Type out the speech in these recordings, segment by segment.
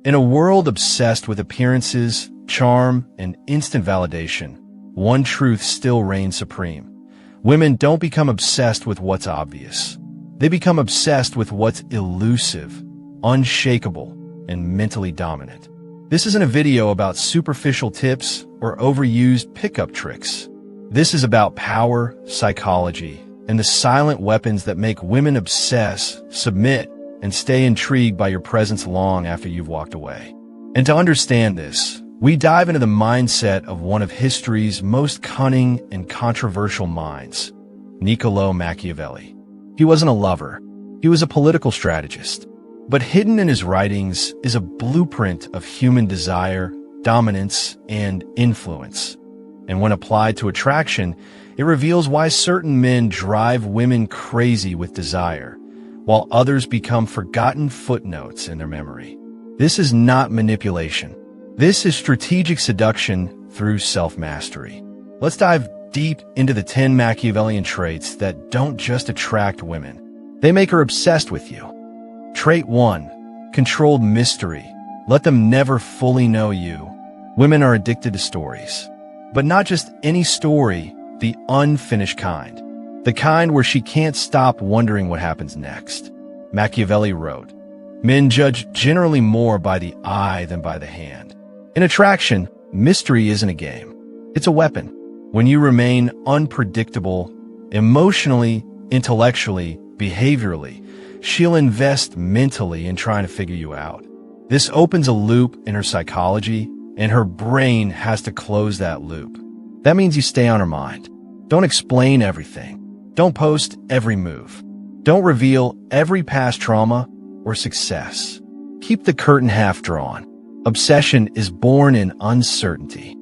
In a world obsessed with appearances, charm, and instant validation, one truth still reigns supreme. Women don't become obsessed with what's obvious. They become obsessed with what's elusive, unshakable, and mentally dominant. This isn't a video about superficial tips or overused pickup tricks. This is about power, psychology, and the silent weapons that make women obsess, submit, and stay intrigued by your presence long after you've walked away. And to understand this, we dive into the mindset of one of history's most cunning and controversial minds, Niccolò Machiavelli. He wasn't a lover. He was a political strategist. But hidden in his writings is a blueprint of human desire, dominance, and influence. And when applied to attraction, it reveals why certain men drive women crazy with desire, while others become forgotten footnotes in their memory. This is not manipulation. This is strategic seduction through self-mastery. Let's dive deep into the 10 Machiavellian traits that don't just attract women. They make her obsessed with you. Trait 1. Controlled mystery. Let them never fully know you. Women are addicted to stories. But not just any story, the unfinished kind. The kind where she can't stop wondering what happens next. Machiavelli wrote, "Men judge generally more by the eye than by the hand." In attraction, mystery isn't a game. It's a weapon. When you remain unpredictable, emotionally, intellectually, behaviorally, she'll invest mentally in trying to figure you out. This opens a loop in her psychology, and her brain has to close that loop. That means you stay on her mind. Don't explain everything. Don't post every move. Don't reveal every past trauma or success. Keep the curtain half drawn. Obsession is born in uncertainty.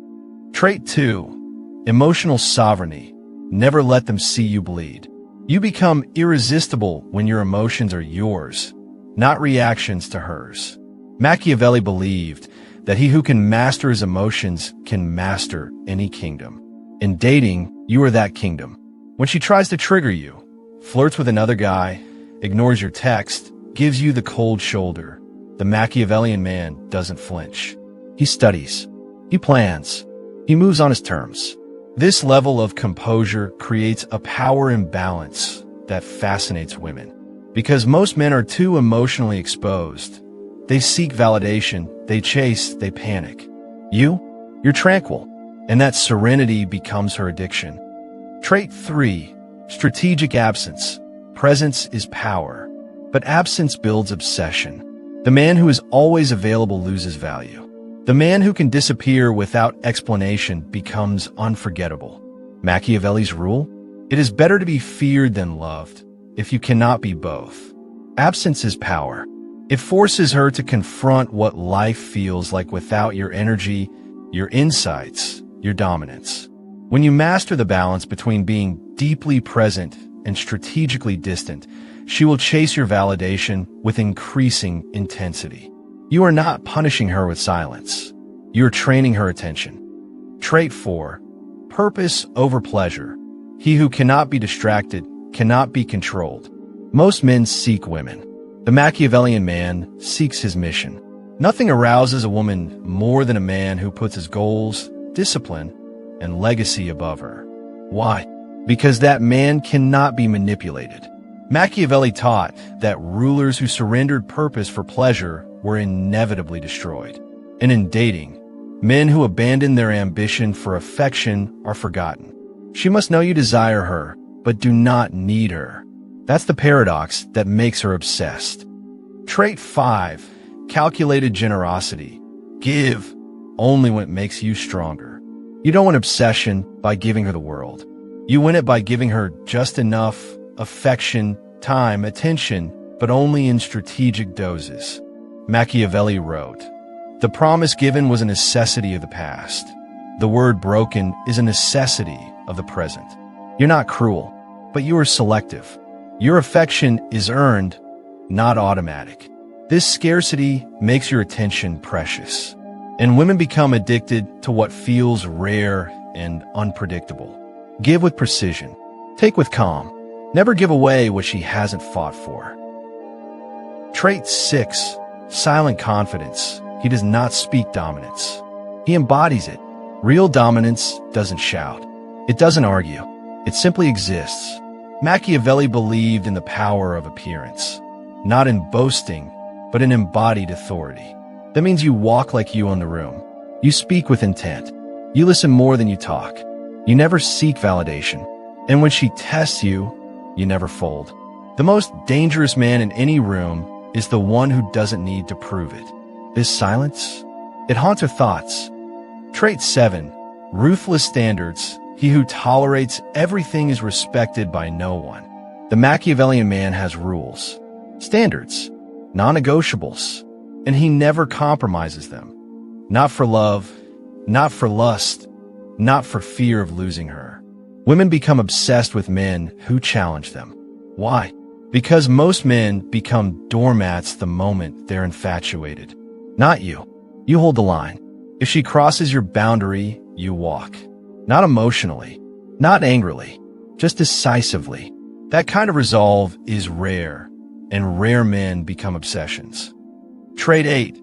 Trait 2. Emotional sovereignty. Never let them see you bleed. You become irresistible when your emotions are yours, not reactions to hers. Machiavelli believed that he who can master his emotions can master any kingdom. In dating, you are that kingdom. When she tries to trigger you, flirts with another guy, ignores your text, gives you the cold shoulder, the Machiavellian man doesn't flinch. He studies. He plans. He moves on his terms. This level of composure creates a power imbalance that fascinates women. Because most men are too emotionally exposed. They seek validation, they chase, they panic. You're tranquil, and that serenity becomes her addiction. Trait 3. Strategic absence. Presence is power, but absence builds obsession. The man who is always available loses value. The man who can disappear without explanation becomes unforgettable. Machiavelli's rule? It is better to be feared than loved, if you cannot be both. Absence is power. It forces her to confront what life feels like without your energy, your insights, your dominance. When you master the balance between being deeply present and strategically distant, she will chase your validation with increasing intensity. You are not punishing her with silence. You are training her attention. Trait 4. Purpose over pleasure. He who cannot be distracted cannot be controlled. Most men seek women. The Machiavellian man seeks his mission. Nothing arouses a woman more than a man who puts his goals, discipline, and legacy above her. Why? Because that man cannot be manipulated. Machiavelli taught that rulers who surrendered purpose for pleasure were inevitably destroyed. And in dating, men who abandon their ambition for affection are forgotten. She must know you desire her, but do not need her. That's the paradox that makes her obsessed. Trait 5. Calculated generosity. Give only when it makes you stronger. You don't win obsession by giving her the world. You win it by giving her just enough affection, time, attention, but only in strategic doses. Machiavelli wrote, "The promise given was a necessity of the past. The word broken is a necessity of the present." You're not cruel, but you are selective. Your affection is earned, not automatic. This scarcity makes your attention precious, and women become addicted to what feels rare and unpredictable. Give with precision. Take with calm. Never give away what she hasn't fought for. Trait 6. Silent confidence. He does not speak dominance. He embodies it. Real dominance doesn't shout. It doesn't argue. It simply exists. Machiavelli believed in the power of appearance, not in boasting, but in embodied authority. That means you walk like you own the room. You speak with intent. You listen more than you talk. You never seek validation. And when she tests you, you never fold. The most dangerous man in any room is the one who doesn't need to prove it. This silence, it haunts her thoughts. Trait 7, ruthless standards. He who tolerates everything is respected by no one. The Machiavellian man has rules, standards, non-negotiables, and he never compromises them. Not for love, not for lust, not for fear of losing her. Women become obsessed with men who challenge them. Why? Because most men become doormats the moment they're infatuated. Not you. You hold the line. If she crosses your boundary, you walk. Not emotionally, not angrily, just decisively. That kind of resolve is rare, and rare men become obsessions. Trait 8,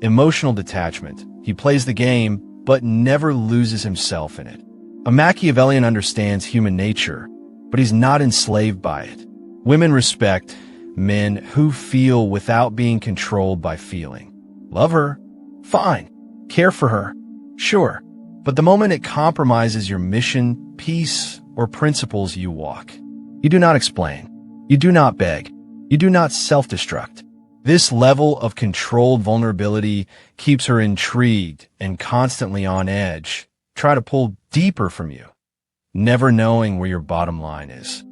emotional detachment. He plays the game, but never loses himself in it. A Machiavellian understands human nature, but he's not enslaved by it. Women respect men who feel without being controlled by feeling. Love her? Fine. Care for her? Sure. But the moment it compromises your mission, peace, or principles, you walk. You do not explain. You do not beg. You do not self-destruct. This level of controlled vulnerability keeps her intrigued and constantly on edge. Try to pull deeper from you, never knowing where your bottom line is.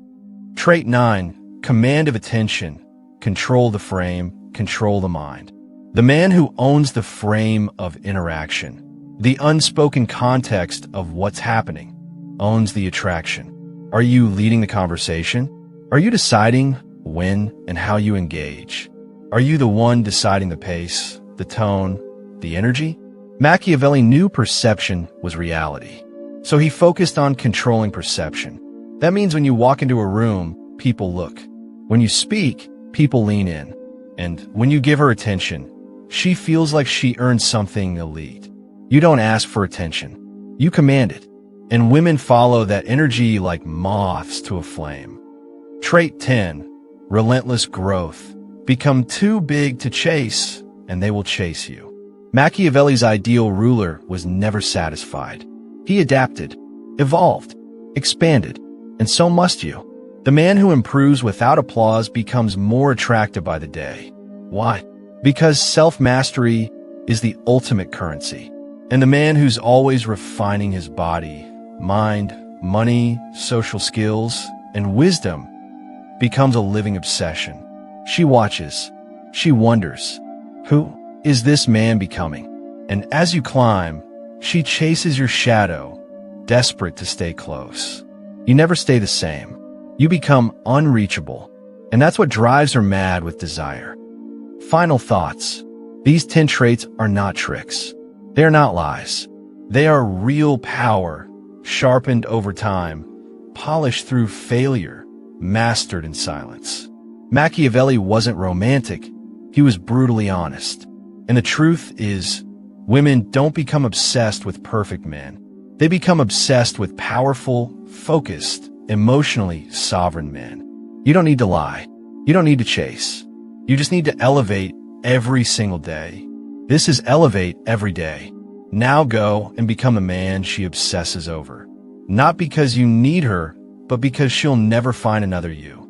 Trait 9, command of attention. Control the frame, control the mind. The man who owns the frame of interaction, the unspoken context of what's happening, owns the attraction. Are you leading the conversation? Are you deciding when and how you engage? Are you the one deciding the pace, the tone, the energy? Machiavelli knew perception was reality, so he focused on controlling perception. That means when you walk into a room, people look. When you speak, people lean in. And when you give her attention, she feels like she earned something elite. You don't ask for attention. You command it. And women follow that energy like moths to a flame. Trait 10, relentless growth. Become too big to chase, and they will chase you. Machiavelli's ideal ruler was never satisfied. He adapted, evolved, expanded, and so must you. The man who improves without applause becomes more attractive by the day. Why? Because self-mastery is the ultimate currency. And the man who's always refining his body, mind, money, social skills, and wisdom becomes a living obsession. She watches. She wonders, who is this man becoming? And as you climb, she chases your shadow, desperate to stay close. You never stay the same. You become unreachable, and that's what drives her mad with desire. Final thoughts. These 10 traits are not tricks. They are not lies. They are real power, sharpened over time, polished through failure, mastered in silence. Machiavelli wasn't romantic. He was brutally honest. And the truth is, women don't become obsessed with perfect men. They become obsessed with powerful, focused, emotionally sovereign men. You don't need to lie. You don't need to chase. You just need to elevate every single day. This is elevate every day. Now go and become a man she obsesses over. Not because you need her, but because she'll never find another you.